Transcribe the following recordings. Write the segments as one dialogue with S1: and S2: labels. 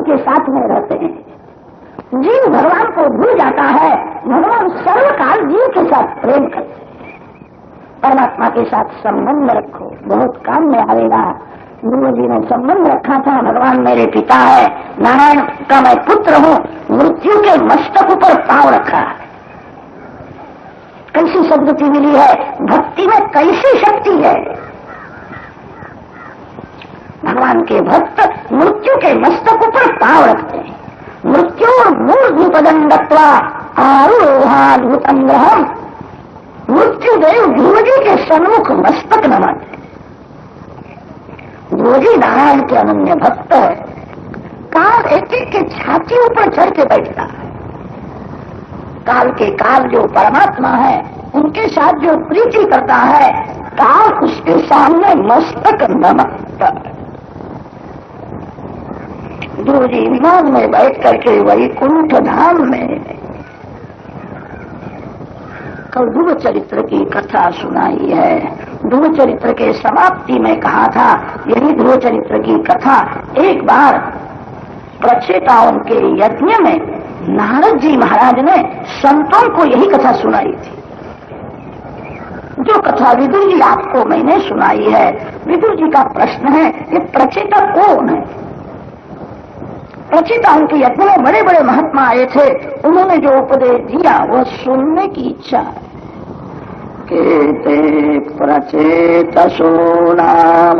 S1: के साथ में रहते हैं। जीव भगवान को भूल जाता है, भगवान सर्वकाल जीव के साथ प्रेम करते हैं। परमात्मा के साथ संबंध रखो, बहुत काम में आएगा। गुरु जी ने संबंध रखा था, भगवान मेरे पिता है, नारायण का मैं पुत्र हूँ, मृत्यु के मस्तक ऊपर पांव रखा है। कैसी सद्गति मिली है, भक्ति में कैसी शक्ति है। भगवान के भक्त मृत्यु के मस्तक ऊपर पांव रखते हैं। मृत्यु मूर्धपदं दत्वा आरोहाद्भुतं ग्रहम्। मृत्युदेव ध्रुव जी के सन्मुख मस्तक नमाते। ध्रुव जी नारायण के अनन्य भक्त है। काल एक एक के छाती ऊपर चढ़ के बैठता है। काल के काल जो परमात्मा है, उनके साथ जो प्रीति करता है, काल उसके सामने मस्तक नमकता है। ध्रुव जी विमान में बैठ करके वैकुंठ धाम में कल ध्रुव चरित्र की कथा सुनाई है। ध्रुव चरित्र के समाप्ति में कहा था, यही ध्रुव चरित्र की कथा एक बार प्रचेताओं के यज्ञ में नारद जी महाराज ने संतों को यही कथा सुनाई थी। जो कथा विदुर जी आपको मैंने सुनाई है। विदुर जी का प्रश्न है, ये प्रचेता कौन है? प्रचेताओं के यज्ञ में बड़े बड़े महात्मा आए थे, उन्होंने जो उपदेश दिया वह सुनने की इच्छा है। केते प्रचेतसो नाम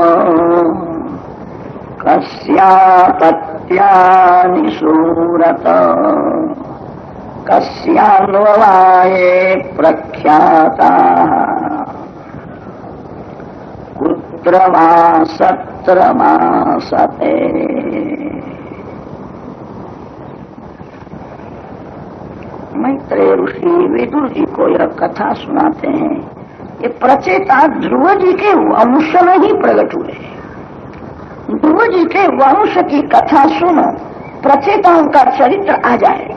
S1: कस्यापत्यानि सूरत कस्यान्ववाये प्रख्याता कुत्र वा सत्र मासते। मैत्रेय ऋषि विदुर जी को यह कथा सुनाते हैं। ये प्रचेता ध्रुव जी के वंश में ही प्रकट हुए। ध्रुव जी के वंश की कथा सुनो, प्रचेताओं का चरित्र आ जाए।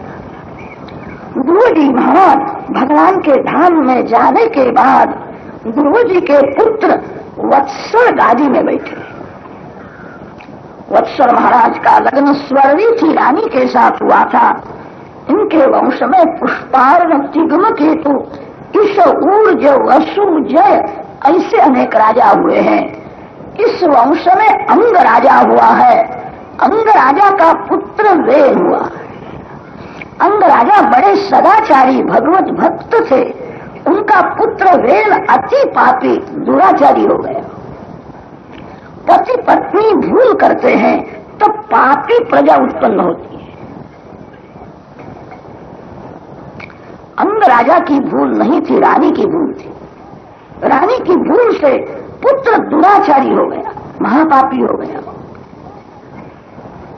S1: ध्रुव जी महाराज भगवान के धाम में जाने के बाद ध्रुव जी के पुत्र वत्सल गादी में बैठे। वत्सल महाराज का लग्न स्वर्णी थी रानी के साथ हुआ था। इनके वंश में पुष्पार्ण, तिग्म केतु, इस ऊर्ज, वसु, जय ऐसे अनेक राजा हुए हैं। इस वंश में अंग राजा हुआ है। अंग राजा का पुत्र वेल हुआ है। अंग राजा बड़े सदाचारी भगवत भक्त थे। उनका पुत्र वेल अति पापी दुराचारी हो गया। पति पत्नी भूल करते हैं तो पापी प्रजा उत्पन्न होती है। अंग राजा की भूल नहीं थी, रानी की भूल थी। रानी की भूल से पुत्र दुराचारी हो गया, महापापी हो गया।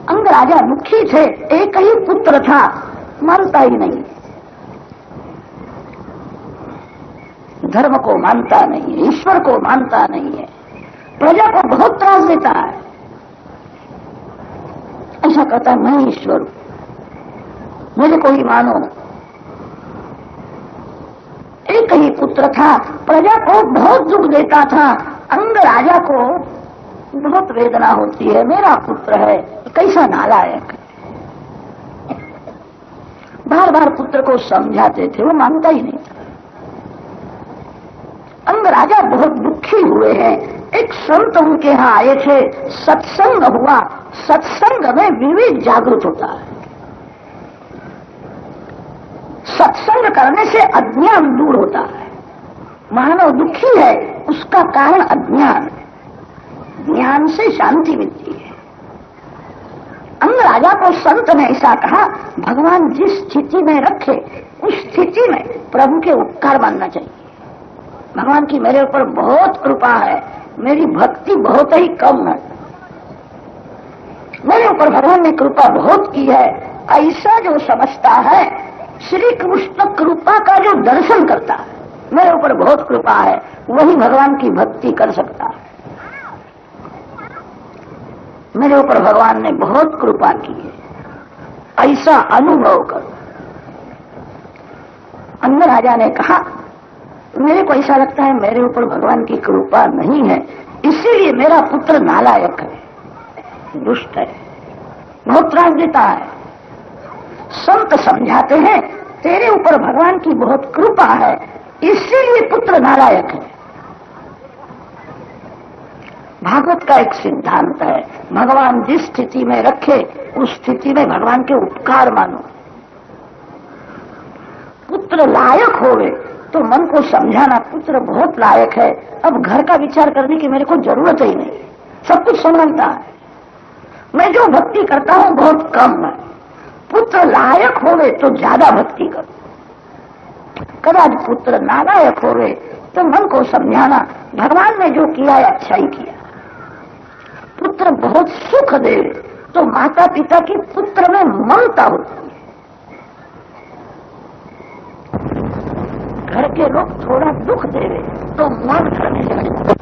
S1: अंग राजा दुखी थे, एक ही पुत्र था, मानता ही नहीं, धर्म को मानता नहीं है, ईश्वर को मानता नहीं है, प्रजा को बहुत त्रास देता है। ऐसा कहता है, मैं ईश्वर हूं, मुझे कोई मानो। एक ही पुत्र था, प्रजा को बहुत दुख देता था। अंग राजा को बहुत वेदना होती है, मेरा पुत्र है, कैसा नालायक है। बार बार पुत्र को समझाते थे, वो मानता ही नहीं था। अंग राजा बहुत दुखी हुए हैं। एक संत उनके यहाँ आए थे, सत्संग हुआ। सत्संग में विवेक जागृत होता है। सत्संग करने से अज्ञान दूर होता है। मानव दुखी है, उसका कारण अज्ञान। ज्ञान से शांति मिलती है। अंग राजा को संत ने ऐसा कहा, भगवान जिस स्थिति में रखे उस स्थिति में प्रभु के उपकार मानना चाहिए। भगवान की मेरे ऊपर बहुत कृपा है, मेरी भक्ति बहुत ही कम है, मेरे ऊपर भगवान ने कृपा बहुत की है, ऐसा जो समझता है, श्री कृष्ण कृपा का जो दर्शन करता है, मेरे ऊपर बहुत कृपा है, वही भगवान की भक्ति कर सकता है। मेरे ऊपर भगवान ने बहुत कृपा की है, ऐसा अनुभव करो। अंग राजा ने कहा, मेरे को ऐसा लगता है मेरे ऊपर भगवान की कृपा नहीं है, इसीलिए मेरा पुत्र नालायक है, दुष्ट है, बहुत त्रास देता है। संत समझाते हैं तेरे ऊपर भगवान की बहुत कृपा है, इसीलिए पुत्र नालायक है। भागवत का एक सिद्धांत है, भगवान जिस स्थिति में रखे उस स्थिति में भगवान के उपकार मानो। पुत्र लायक होवे तो मन को समझाना पुत्र बहुत लायक है, अब घर का विचार करने की मेरे को जरूरत ही नहीं, सब कुछ समझता है, मैं जो भक्ति करता हूं बहुत कम है। पुत्र लायक होवे तो ज्यादा भक्ति करो। कदाच पुत्र नालायक होवे तो मन को समझाना भगवान ने जो किया है अच्छा ही किया। पुत्र बहुत सुख दे तो माता पिता की पुत्र में ममता होती है। घर के लोग थोड़ा दुख देवे तो मन करने लगे।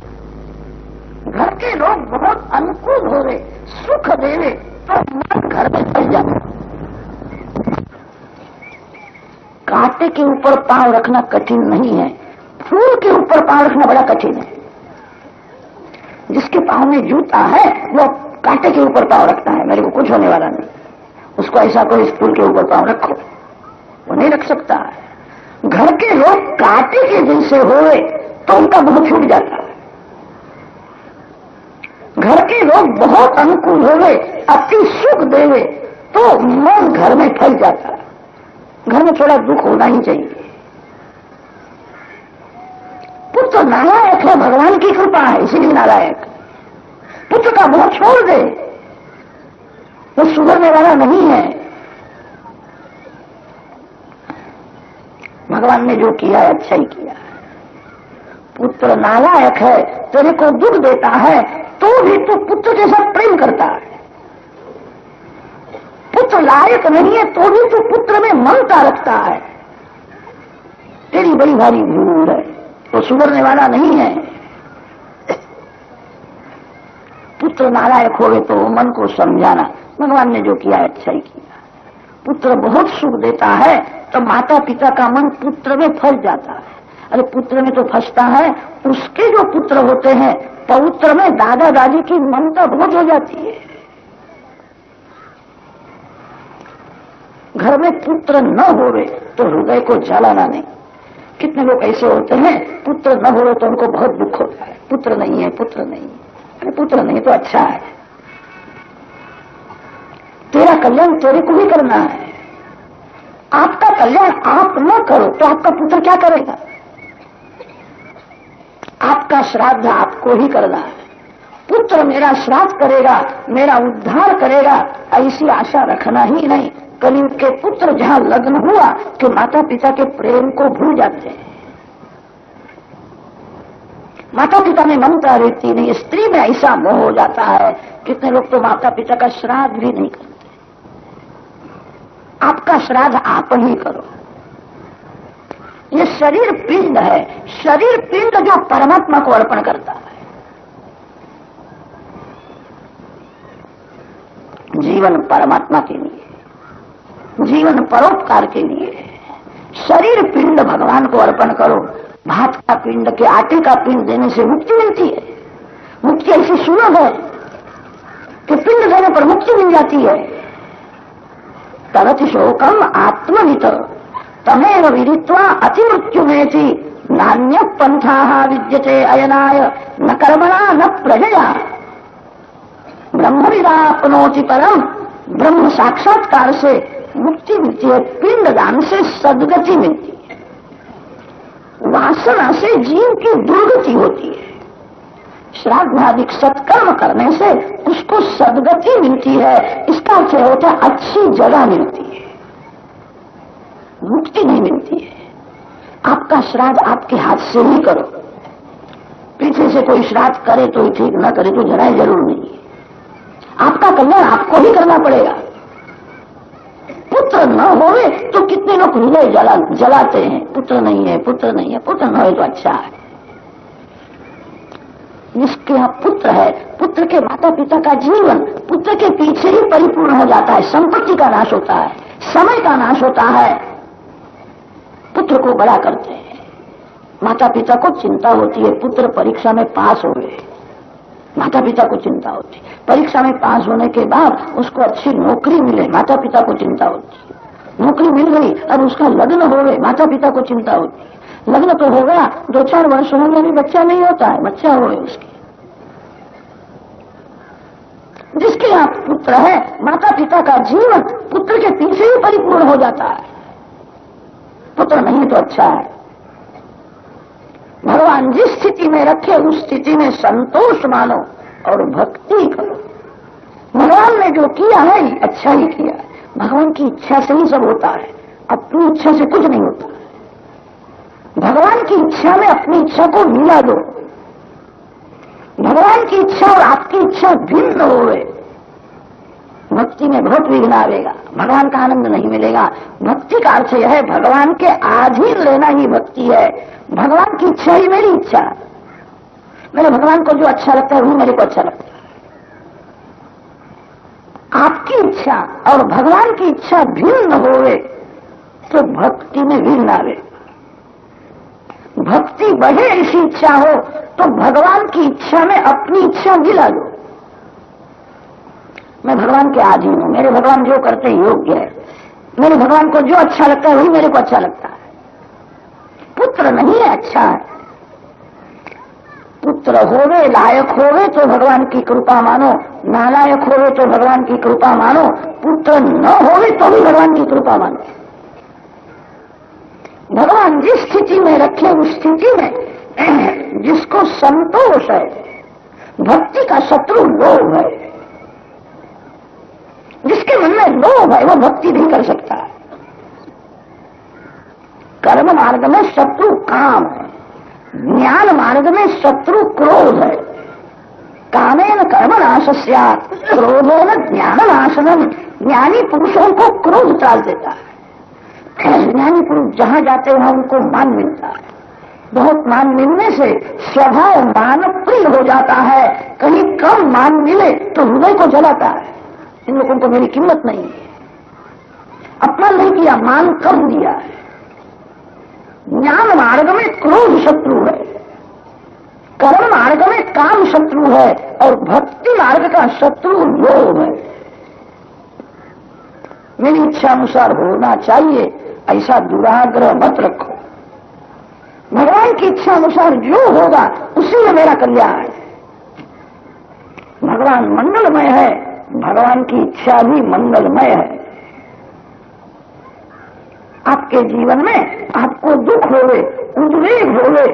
S1: घर के लोग बहुत अनुकूल होवे, सुख देवे तो मन घर में फैल जाता। कांटे के ऊपर पांव रखना कठिन नहीं है, फूल के ऊपर पांव रखना बड़ा कठिन है। जिसके पांव में जूता है वो कांटे के ऊपर पांव रखता है, मेरे को कुछ होने वाला नहीं। उसको ऐसा कोई इस फूल के ऊपर पांव रखो, वो नहीं रख सकता है। घर के लोग कांटे के जैसे होए तो उनका मुंह छूट जाता है। घर के लोग बहुत अनुकूल होवे, अति सुख देवे तो मन घर में फैल जाता है। घर में थोड़ा दुख होना ही चाहिए। पुत्र नालायक है, भगवान की कृपा है इसीलिए नालायक। पुत्र का मुंह छोड़ दे, वो सुधरने वाला नहीं है। भगवान ने जो किया है अच्छा ही किया है। पुत्र नालायक है, तेरे को दुख देता है तो भी तू पुत्र के साथ प्रेम करता है। पुत्र लायक नहीं है तो भी तू पुत्र में ममता रखता है। तेरी बड़ी भारी भूल है, वो सुधरने वाला नहीं है। पुत्र नालायक होवे तो मन को समझाना भगवान ने जो किया है अच्छा ही किया। पुत्र बहुत सुख देता है तो माता पिता का मन पुत्र में फंस जाता है। अरे पुत्र में तो फंसता है, उसके जो पुत्र होते हैं पौत्र में दादा दादी की ममता बहुत हो जाती है। घर में पुत्र न होवे तो हृदय को जलाना नहीं। कितने लोग ऐसे होते हैं पुत्र न होवे तो उनको बहुत दुख होता है, पुत्र नहीं है, पुत्र नहीं है। अरे पुत्र नहीं तो अच्छा है, तेरा कल्याण तेरे को ही करना है। आपका कल्याण आप न करो तो आपका पुत्र क्या करेगा? आपका श्राद्ध आपको ही करना है। पुत्र मेरा श्राद्ध करेगा, मेरा उद्धार करेगा, ऐसी आशा रखना ही नहीं। कलयुग के पुत्र जहां लग्न हुआ कि माता पिता के प्रेम को भूल जाते हैं। माता पिता में ममता रहती नहीं, स्त्री में ऐसा मोह हो जाता है। कितने लोग तो माता पिता का श्राद्ध भी नहीं करते। आपका श्राद्ध आप ही करो। ये शरीर पिंड है, शरीर पिंड जो परमात्मा को अर्पण करता है। जीवन परमात्मा के लिए, जीवन परोपकार के लिए। शरीर पिंड भगवान को अर्पण करो। भात का पिंड के आटे का पिंड देने से मुक्ति मिलती है। मुक्ति ऐसी सुलभ है कि पिंड देने पर मुक्ति मिल जाती है। तरति शोकम आत्महित तमेव विदित्वा अतिमृत्यु में थी नान्य पंथा विद्यते अयनाय न कर्मणा न प्रजया ब्रह्मविदाप्नोति परम। ब्रह्म साक्षात्कार से मुक्ति मिलती है, पिंड दान से सदगति मिलती है, वासना से जीव की दुर्गति होती है। श्राद्धादिक सत्कर्म करने से उसको सदगति मिलती है। इसका अर्थ होता है अच्छी जगह मिलती है, मुक्ति नहीं मिलती है। आपका श्राद्ध आपके हाथ से ही करो। पीछे से कोई श्राद्ध करे तो ही ठीक, न करे तो जरा जरूर नहीं। आपका कल्याण आपको ही करना पड़ेगा। पुत्र न होवे तो कितने लोग हृदय जलाते हैं, पुत्र नहीं है, पुत्र नहीं है। पुत्र न हो तो अच्छा है। जिसके यहाँ पुत्र है, पुत्र के माता पिता का जीवन पुत्र के पीछे ही परिपूर्ण हो जाता है। संपत्ति का नाश होता है, समय का नाश होता है। पुत्र को बड़ा करते हैं। माता पिता को चिंता होती है पुत्र परीक्षा में पास हो गए, माता पिता को चिंता होती है। परीक्षा में पास होने के बाद उसको अच्छी नौकरी मिले, माता पिता को चिंता होती है। नौकरी मिल गई और उसका लग्न हो गए, माता पिता को चिंता होती है। लग्न तो हो गया, 2-4 वर्ष में भी बच्चा नहीं होता है, बच्चा हो गए उसके। जिसके यहाँ पुत्र है, माता पिता का जीवन पुत्र के पीछे ही परिपूर्ण हो जाता है। पुत्र नहीं तो अच्छा है। भगवान जिस स्थिति में रखे उस स्थिति में संतोष मानो और भक्ति करो। भगवान ने जो किया है अच्छा ही किया है। भगवान की इच्छा से ही सब होता है, अपनी इच्छा से कुछ नहीं होता। भगवान की इच्छा में अपनी इच्छा को मिला दो। भगवान की इच्छा और आपकी इच्छा भिन्न हो गए, भक्ति में बहुत विघ्न आएगा, भगवान का आनंद नहीं मिलेगा। भक्ति का अर्थ यह है भगवान के अधीन लेना ही भक्ति है। भगवान की इच्छा ही मेरी इच्छा है। मेरे भगवान को जो अच्छा लगता है वही मेरे को अच्छा लगता है। आपकी इच्छा और भगवान की इच्छा भिन्न होवे तो भक्ति में विघ्न आवे। भक्ति बढ़े ऐसी इच्छा हो तो भगवान की इच्छा में अपनी इच्छा मिला लो। मैं भगवान के अधीन हूं, मेरे भगवान जो करते योग्य है, मेरे भगवान को जो अच्छा लगता है वही मेरे को अच्छा लगता है। पुत्र नहीं है अच्छा है, पुत्र होवे लायक होवे तो भगवान की कृपा मानो, नालायक होवे तो भगवान की कृपा मानो, पुत्र न होवे तो भी भगवान की कृपा मानो। भगवान जिस स्थिति में रखे उस स्थिति में जिसको संतोष है, भक्ति का शत्रु लोभ है। जिसके मन में लोभ है वो भक्ति नहीं कर सकता है। कर्म मार्ग में शत्रु काम है, ज्ञान मार्ग में शत्रु क्रोध है। कामेन कर्म नाश स्यात्, क्रोधेन ज्ञान नाशनम। ज्ञानी पुरुषों को क्रोध टाल देता है। ज्ञानी पुरुष जहां जाते हैं उनको मान मिलता है। बहुत मान मिलने से स्वभाव मान प्रिय हो जाता है। कहीं कम मान मिले तो हृदय को जलाता है। इन लोगों को मेरी कीमत नहीं है, अपमान नहीं किया, मान कम दिया है। ज्ञान मार्ग में क्रोध शत्रु है, कर्म मार्ग में काम शत्रु है और भक्ति मार्ग का शत्रु लोभ है। मेरी इच्छा अनुसार होना चाहिए ऐसा दुराग्रह मत रखो। भगवान की इच्छा अनुसार जो होगा उसी में मेरा कल्याण है। भगवान मंगलमय है, भगवान की इच्छा भी मंगलमय है। आपके जीवन में आपको दुख होवे, उद्वेग होवे,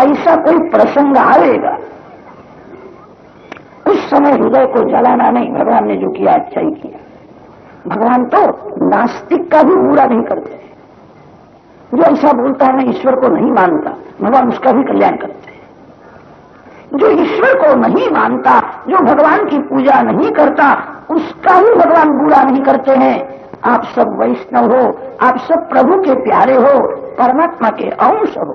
S1: ऐसा कोई प्रसंग आएगा, उस समय हृदय को जलाना नहीं। भगवान ने जो किया अच्छा ही किया। भगवान तो नास्तिक का भी बुरा नहीं करते। जो ऐसा बोलता है मैं ईश्वर को नहीं मानता, भगवान उसका भी कल्याण करते हैं। जो ईश्वर को नहीं मानता, जो भगवान की पूजा नहीं करता, उसका भी भगवान बुरा नहीं करते हैं। आप सब वैष्णव हो, आप सब प्रभु के प्यारे हो, परमात्मा के अंश हो।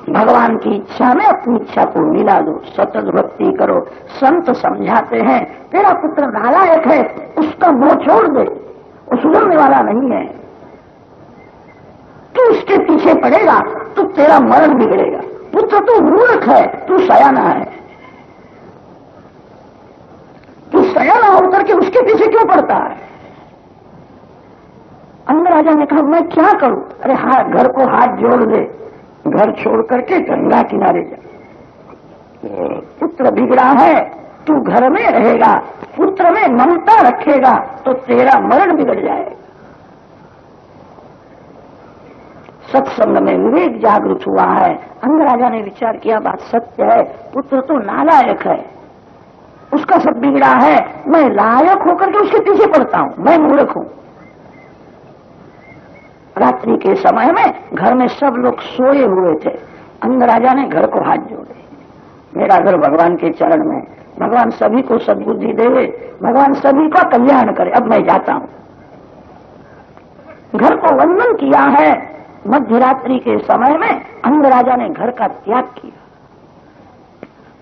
S1: भगवान की इच्छा में अपनी इच्छा को मिला दो, सतत भक्ति करो। संत समझाते हैं तेरा पुत्र नालायक है, उसका मोह छोड़ दे, वो सुधरने वाला नहीं है। तू उसके पीछे पड़ेगा तो तेरा मरण बिगड़ेगा। पुत्र तू मूर्ख है, तू सयाना है। तू सयाना होकर के उसके पीछे क्यों पड़ता है? अंगराजा ने कहा मैं क्या करूं? अरे हाथ, घर को हाथ जोड़ दे, घर छोड़ करके गंगा किनारे जा। पुत्र बिगड़ा है, तू घर में रहेगा, पुत्र में ममता रखेगा तो तेरा मरण बिगड़ जाएगा। सत्संग में विवेक जागृत हुआ है। अंगराजा ने विचार किया बात सत्य है, पुत्र तो नालायक है, उसका सब बिगड़ा है, मैं लायक होकर के उसके पीछे पड़ता हूं, मैं मूर्ख हूं। रात्रि के समय में घर में सब लोग सोए हुए थे। अंगराजा ने घर को हाथ जोड़े, मेरा घर भगवान के चरण में, भगवान सभी को सद्बुद्धि देवे, भगवान सभी का कल्याण करे, अब मैं जाता हूं। घर को वंदन किया है। मध्य रात्रि के समय में अंगराजा ने घर का त्याग किया,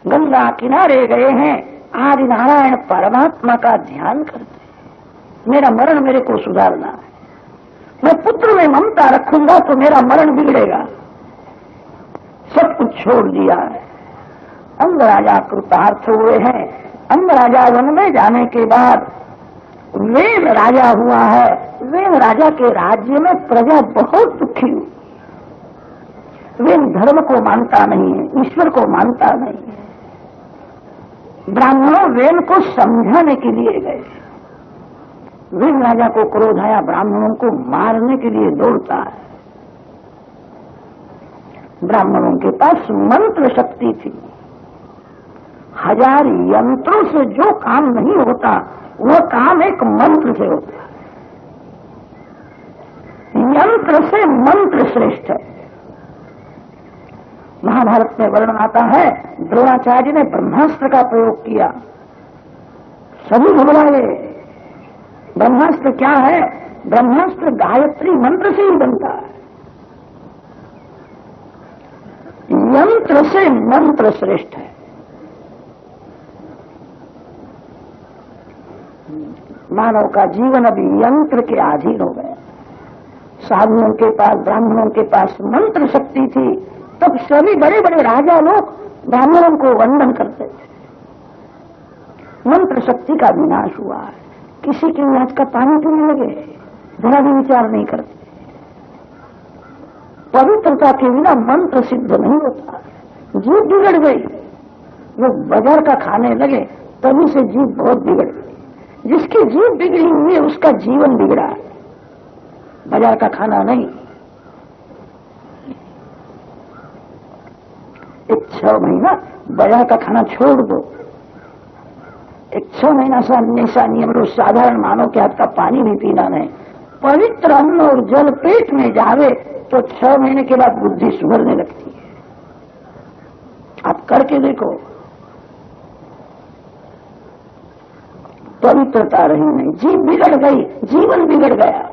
S1: गंगा किनारे गए हैं, आदि नारायण परमात्मा का ध्यान करते। मेरा मरण मेरे को सुधारना है, मैं पुत्र में ममता रखूंगा तो मेरा मरण बिगड़ेगा। सब कुछ छोड़ दिया है, अंग राजा कृतार्थ हुए हैं। अंग राजा वन में जाने के बाद वेन राजा हुआ है। वेन राजा के राज्य में प्रजा बहुत दुखी हुई। वेन धर्म को मानता नहीं है, ईश्वर को मानता नहीं है। ब्राह्मणों वेन को समझाने के लिए गए। वेन राजा को क्रोध आया, ब्राह्मणों को मारने के लिए दौड़ता है। ब्राह्मणों के पास मंत्र शक्ति थी। 1000 यंत्रों से जो काम नहीं होता वह काम एक मंत्र से होता है। यंत्र से मंत्र श्रेष्ठ है। महाभारत में वर्णन आता है, द्रोणाचार्य ने ब्रह्मास्त्र का प्रयोग किया, सभी घबराए। ब्रह्मास्त्र क्या है? ब्रह्मास्त्र गायत्री मंत्र से ही बनता है। यंत्र से मंत्र श्रेष्ठ है। मानव का जीवन अभी यंत्र के अधीन हो गया। साधुओं के पास, ब्राह्मणों के पास मंत्र शक्ति थी, तब सभी बड़े बड़े राजा लोग ब्राह्मणों को वंदन करते थे। मंत्र शक्ति का विनाश हुआ है। किसी की आज का पानी पीने लगे, जरा भी विचार नहीं करते। पवित्रता के बिना मंत्र सिद्ध नहीं होता। जीव बिगड़ गई। वो बाजार का खाने लगे, तभी से जीव बहुत बिगड़ गई। जिसकी जीव बिगड़ी हुई है उसका जीवन बिगड़ा है, बाजार का खाना नहीं। एक 6 महीना बाजार का खाना छोड़ दो। एक 6 महीना ऐसा नियम रोज साधारण मानव के हाथ का पानी भी पीना नहीं। पवित्र अन्न और जल पेट में जावे तो 6 महीने के बाद बुद्धि सुधरने लगती है। आप करके देखो। पवित्रता रही नहीं, जीव बिगड़ गई, जीवन बिगड़ गया।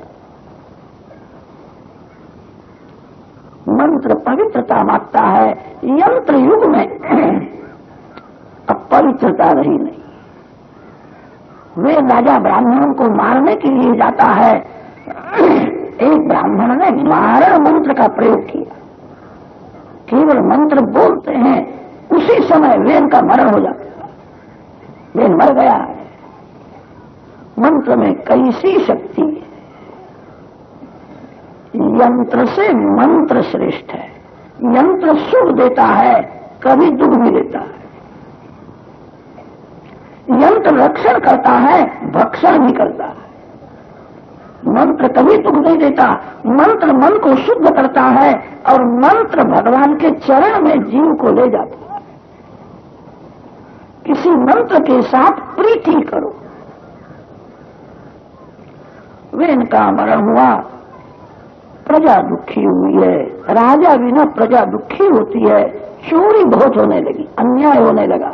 S1: मंत्र पवित्रता मांगता है। यंत्र युग में अब पवित्रता रही नहीं। वे राजा ब्राह्मणों को मारने के लिए जाता है। एक ब्राह्मण ने मारण मंत्र का प्रयोग किया। केवल मंत्र बोलते हैं, उसी समय वेन का मरण हो जाता है। वेन मर गया है। मंत्र में कैसी शक्ति है। यंत्र से मंत्र श्रेष्ठ है। यंत्र सुख देता है, कभी दुख भी देता है। यंत्र रक्षण करता है, भक्षण भी करता है। मंत्र कभी दुख नहीं देता। मंत्र मन को शुद्ध करता है और मंत्र भगवान के चरण में जीव को ले जाता है। किसी मंत्र के साथ प्रीति करो। वेन का मरण हुआ, प्रजा दुखी हुई है। राजा बिना प्रजा दुखी होती है। चोरी बहुत होने लगी, अन्याय होने लगा।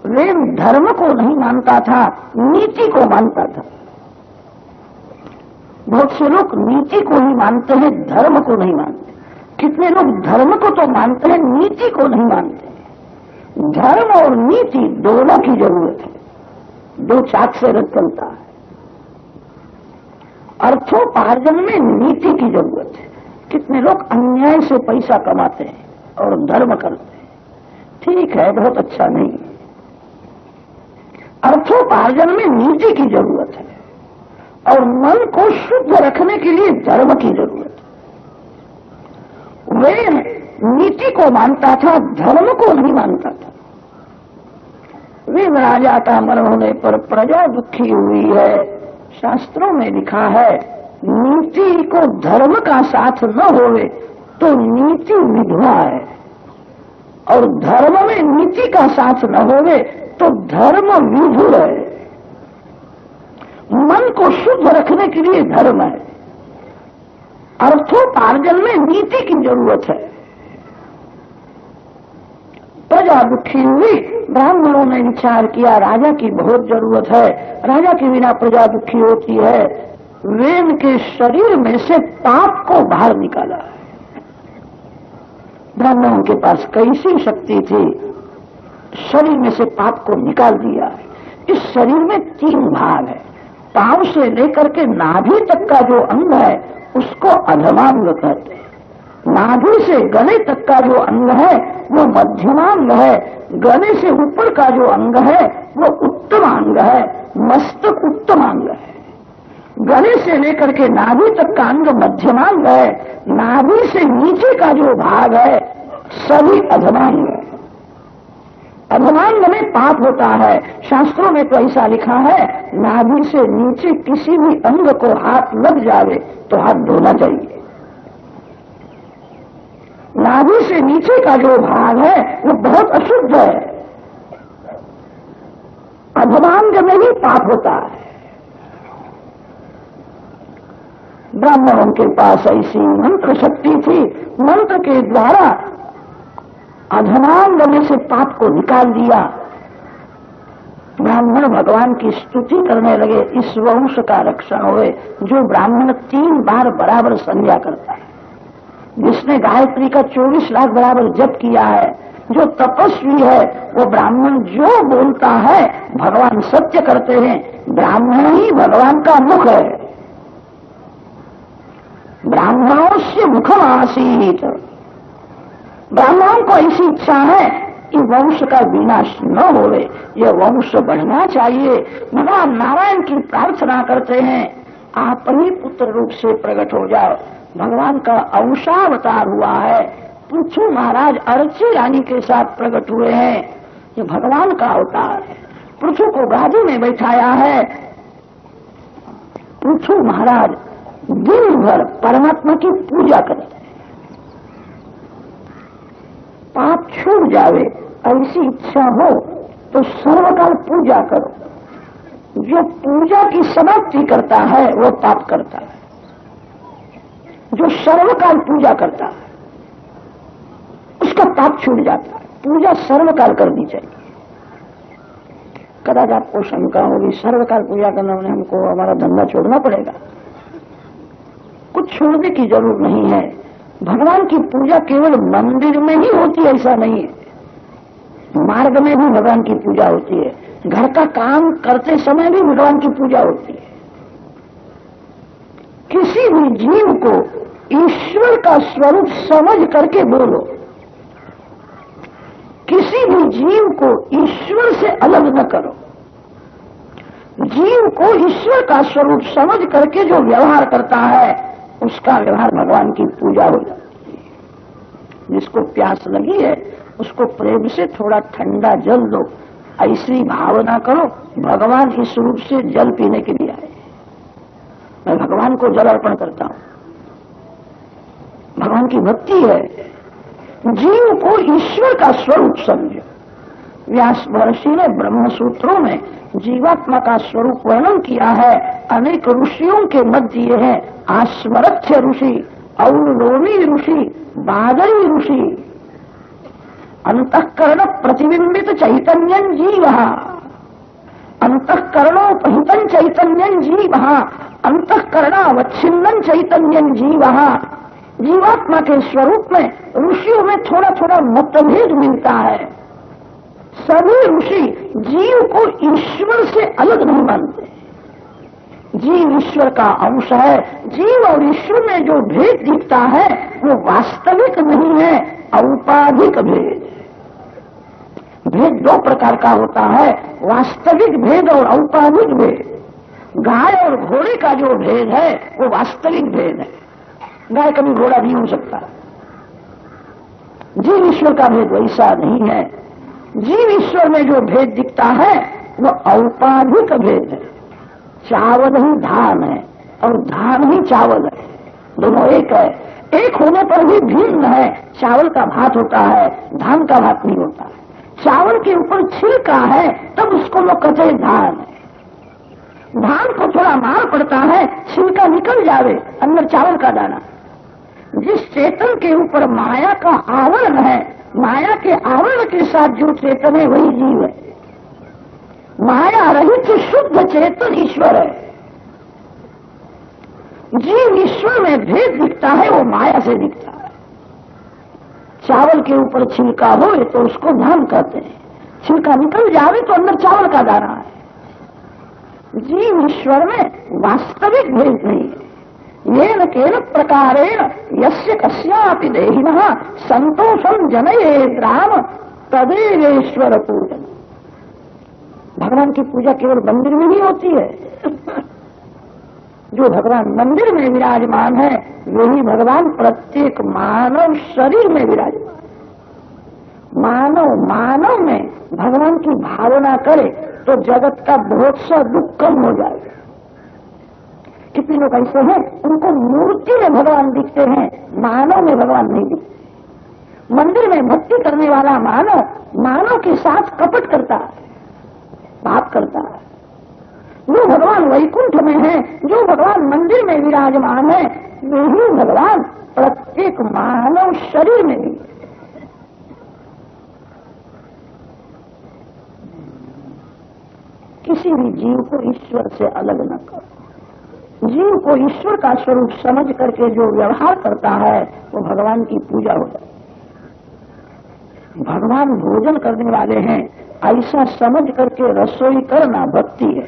S1: वेन धर्म को नहीं मानता था, नीति को मानता था। बहुत से लोग नीति को ही मानते हैं, धर्म को नहीं मानते। कितने लोग धर्म को तो मानते हैं, नीति को नहीं मानते। धर्म और नीति दोनों की जरूरत है। दो चाक से रथ चलता है। अर्थोपार्जन में नीति की जरूरत है। कितने लोग अन्याय से पैसा कमाते हैं और धर्म करते हैं। ठीक है, बहुत अच्छा नहीं। अर्थोपार्जन में नीति की जरूरत है और मन को शुद्ध रखने के लिए धर्म की जरूरत है। वे नीति को मानता था, धर्म को नहीं मानता था। वे राजा का मरण होने पर प्रजा दुखी हुई है। शास्त्रों में लिखा है, नीति को धर्म का साथ न होवे तो नीति विधवा है, और धर्म में नीति का साथ न होवे तो धर्म विधुर है। मन को शुद्ध रखने के लिए धर्म है। अर्थोपार्जन में नीति की जरूरत है। प्रजा दुखी हुई। ब्राह्मणों ने विचार किया, राजा की बहुत जरूरत है। राजा के बिना प्रजा दुखी होती है। वेन के शरीर में से पाप को बाहर निकाला है। ब्राह्मणों के पास कैसी शक्ति थी, शरीर में से पाप को निकाल दिया है। इस शरीर में 3 भाग है। पांव से लेकर के नाभि तक का जो अंग है उसको अधमांग कहते हैं। नाभि से गले तक का जो अंग है वो मध्यमांग है, गले से ऊपर का जो अंग है वो उत्तमांग है, मस्तक उत्तमांग है। गले से लेकर के नाभि तक का अंग मध्यमांग है, नाभि से नीचे का जो भाग है सभी अधमांग है। अधमांग में पाप होता है, शास्त्रों में तो ऐसा लिखा है, नाभि से नीचे किसी भी अंग को हाथ लग जावे तो हाथ धोना चाहिए। नाभि से नीचे का जो भाग है वो बहुत अशुद्ध है, अधमांग में ही पाप होता है। ब्राह्मणों के पास ऐसी मंत्र शक्ति थी, मंत्र के द्वारा अधमांग में से पाप को निकाल दिया। ब्राह्मण भगवान की स्तुति करने लगे, इस वंश का रक्षण होए। जो ब्राह्मण 3 बार बराबर संध्या करता है, जिसने गायत्री का 24 लाख बराबर जप किया है, जो तपस्वी है, वो ब्राह्मण जो बोलता है भगवान सत्य करते हैं। ब्राह्मण ही भगवान का मुख है। ब्राह्मणों से मुखम आसीत। ब्राह्मणों को ऐसी इच्छा है कि वंश का विनाश न होवे, यह वंश बढ़ना चाहिए। भगवान नारायण की प्रार्थना करते हैं, आप ही पुत्र रूप से प्रकट हो जाओ। भगवान का अंशावतार हुआ है। पृथु महाराज अर्ची रानी के साथ प्रकट हुए हैं, ये भगवान का अवतार है। पृथु को गादी में बैठाया है। पृथु महाराज दिन भर परमात्मा की पूजा करते हैं। पाप छूट जावे ऐसी इच्छा हो तो सर्वकाल पूजा करो। जो पूजा की समाप्ति करता है वो पाप करता है। जो सर्वकाल पूजा करता है उसका पाप छूट जाता है। पूजा सर्वकाल करनी चाहिए। कदाच आपको शंका होगी, सर्वकाल पूजा करना में हमको हमारा धंधा छोड़ना पड़ेगा। कुछ छोड़ने की जरूरत नहीं है। भगवान की पूजा केवल मंदिर में ही होती है ऐसा नहीं है, मार्ग में भी भगवान की पूजा होती है, घर का काम करते समय भी भगवान की पूजा होती है। किसी भी जीव को ईश्वर का स्वरूप समझ करके बोलो। किसी भी जीव को ईश्वर से अलग न करो। जीव को ईश्वर का स्वरूप समझ करके जो व्यवहार करता है उसका व्यवहार भगवान की पूजा हो जाती है। जिसको प्यास लगी है उसको प्रेम से थोड़ा ठंडा जल दो, ऐसी भावना करो भगवान इस रूप से जल पीने के लिए आए। मैं भगवान को जल अर्पण करता हूं, भगवान की भक्ति है। जीव को ईश्वर का स्वरूप समझो। व्यास महर्षि ने ब्रह्म सूत्रों में जीवात्मा का स्वरूप वर्णन किया है। अनेक ऋषियों के मध्य ये है आस्मरथ्य ऋषि, औलोमी ऋषि, बादरी ऋषि। अंतःकरण प्रतिबिंबित चैतन्यं जीव, अंतःकरणोपहितं चैतन्यं जीव, अंतःकरणावच्छिन्नं चैतन्यं जीव। जीवात्मा के स्वरूप में ऋषियों में थोड़ा थोड़ा मतभेद मिलता है। सभी ऋषि जीव को ईश्वर से अलग नहीं मानते। जीव ईश्वर का अंश है। जीव और ईश्वर में जो भेद दिखता है वो वास्तविक नहीं है, औपाधिक भेद। भेद 2 प्रकार का होता है, वास्तविक भेद और औपाधिक भेद। गाय और घोड़े का जो भेद है वो वास्तविक भेद है। गाय कभी घोड़ा नहीं हो सकता। जीव ईश्वर का भेद वैसा नहीं है। जीव ईश्वर में जो भेद दिखता है वो औपाधिक भेद है। चावल ही धान है और धान ही चावल है, दोनों एक है। एक होने पर भी भिन्न है। चावल का भात होता है, धान का भात नहीं होता है। चावल के ऊपर छिलका है तब उसको लोग कहते हैं धान है। धान को थोड़ा मार पड़ता है, छिलका निकल जावे, अंदर चावल का दाना। जिस चेतन के ऊपर माया का आवरण है, माया के आवरण के साथ जो चेतन है वही जीव है। माया रहित शुद्ध चेतन ईश्वर है। जीव ईश्वर में भेद दिखता है वो माया से दिखता है। चावल के ऊपर छिलका हो तो उसको धान कहते हैं, छिलका निकल जावे तो अंदर चावल का दाना है। जीव ईश्वर में वास्तविक भेद नहीं है। येन केन प्रकारेण यस्य कस्यापि देहिनः संतोषम जनयेत् राम तदेवेश्वर पूजन। भगवान की पूजा केवल मंदिर में ही होती है। जो भगवान मंदिर में विराजमान है वही भगवान प्रत्येक मानव शरीर में विराजमान। मानव में भगवान की भावना करे तो जगत का बहुत सा दुख कम हो जाएगा। कितने लोग ऐसे हैं उनको मूर्ति में भगवान दिखते हैं, मानव में भगवान नहीं दिखते। मंदिर में भक्ति करने वाला मानव के साथ कपट करता है, पाप करता है। जो भगवान वैकुंठ में है, जो भगवान मंदिर में विराजमान है, वही भगवान प्रत्येक मानव शरीर में भी। किसी भी जीव को ईश्वर से अलग न करो। जीव को ईश्वर का स्वरूप समझ करके जो व्यवहार करता है वो भगवान की पूजा हो जाती है। भगवान भोजन करने वाले हैं ऐसा समझ करके रसोई करना भक्ति है।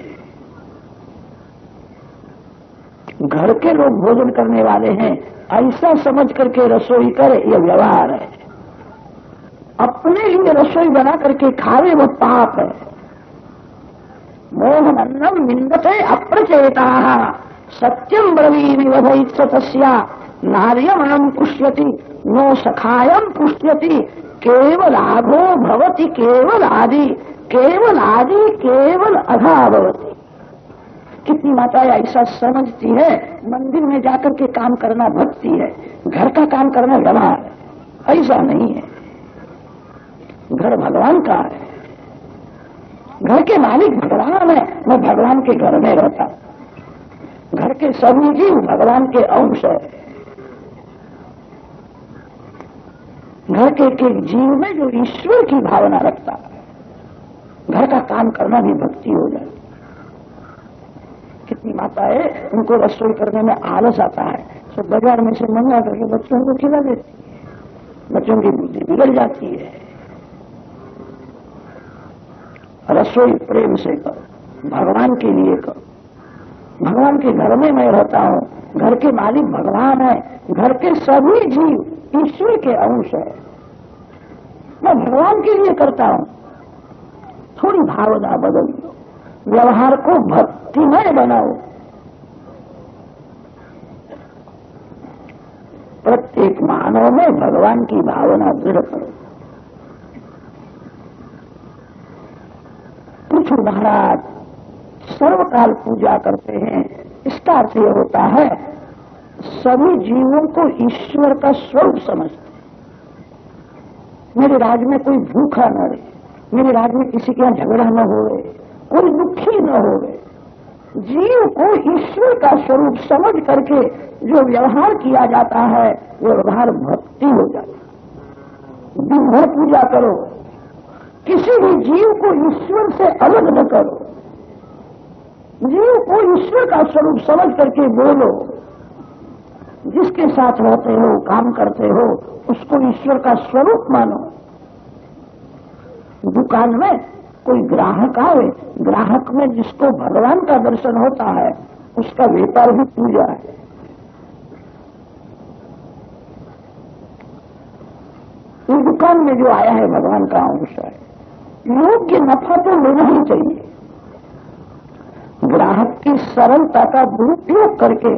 S1: घर के लोग भोजन करने वाले हैं ऐसा समझ करके रसोई करे यह व्यवहार है। अपने लिए रसोई बना करके खावे वो पाप है। मोहन अन्नम निंदते अप्रचेता सत्यम ब्रवीमि वधैत्स तस्या नार्यमणम पुष्यति नो सखायम पुष्यति केवलाधो भवति केवल आदि केवल अधा भवति। कितनी माताएं ऐसा समझती है मंदिर में जाकर के काम करना भक्ति है, घर का काम करना व्यवहार है। ऐसा नहीं है। घर भगवान का है, घर के मालिक भगवान है। मैं भगवान के घर में रहता, घर के सभी जीव भगवान के अंश है। घर के एक जीव में जो ईश्वर की भावना रखता है, घर का काम करना भी भक्ति हो जाए। कितनी माताएं उनको रसोई करने में आलस आता है तो बाजार में से मंगा करके बच्चों को खिला देती है, बच्चों की बुद्धि बिगड़ जाती है। रसोई प्रेम से करो, भगवान के लिए करो। भगवान के घर में मैं रहता हूँ, घर के मालिक भगवान है, घर के सभी जीव ईश्वर के अंश है। मैं भगवान के लिए करता हूँ। थोड़ी भावना बदल दो, व्यवहार को भक्तिमय बनाओ। प्रत्येक मानव में भगवान की भावना दृढ़ करो। पूछो महाराज सर्वकाल पूजा करते हैं, इसका अर्थ यह होता है सभी जीवों को ईश्वर का स्वरूप समझते। मेरे राज्य में कोई भूखा न रहे, मेरे राज्य में किसी के यहाँ झगड़ा न हो, कोई दुखी न हो। जीव को ईश्वर का स्वरूप समझ करके जो व्यवहार किया जाता है वो व्यवहार भक्ति हो जाता है। दिन भर पूजा करो, किसी भी जीव को ईश्वर से अलग न करो। जीव को ईश्वर का स्वरूप समझ करके बोलो। जिसके साथ रहते हो, काम करते हो, उसको ईश्वर का स्वरूप मानो। दुकान में कोई ग्राहक आए, ग्राहक में जिसको भगवान का दर्शन होता है उसका व्यापार भी पूजा है। इस दुकान में जो आया है भगवान का अंश है। योग्य नफा तो लेना ही चाहिए। ग्राहक की सरलता का दुरुपयोग करके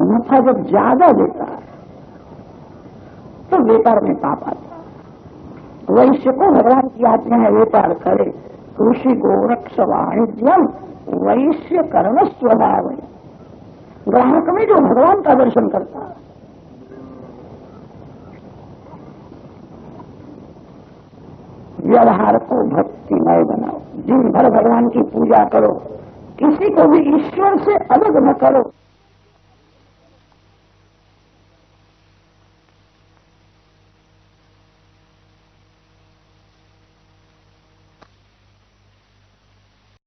S1: नफा जब ज्यादा देता है तो व्यापार में पाप आता है। वैश्य को भगवान की आज्ञा है व्यापार करे। कृषि गोरक्ष वाणिज्यम वैश्य कर्म स्वभाव है। ग्राहक में जो भगवान का दर्शन करता है, व्यवहार को भक्तिमय बनाओ। दिन भर भगवान की पूजा करो, किसी को भी ईश्वर से अलग न करो।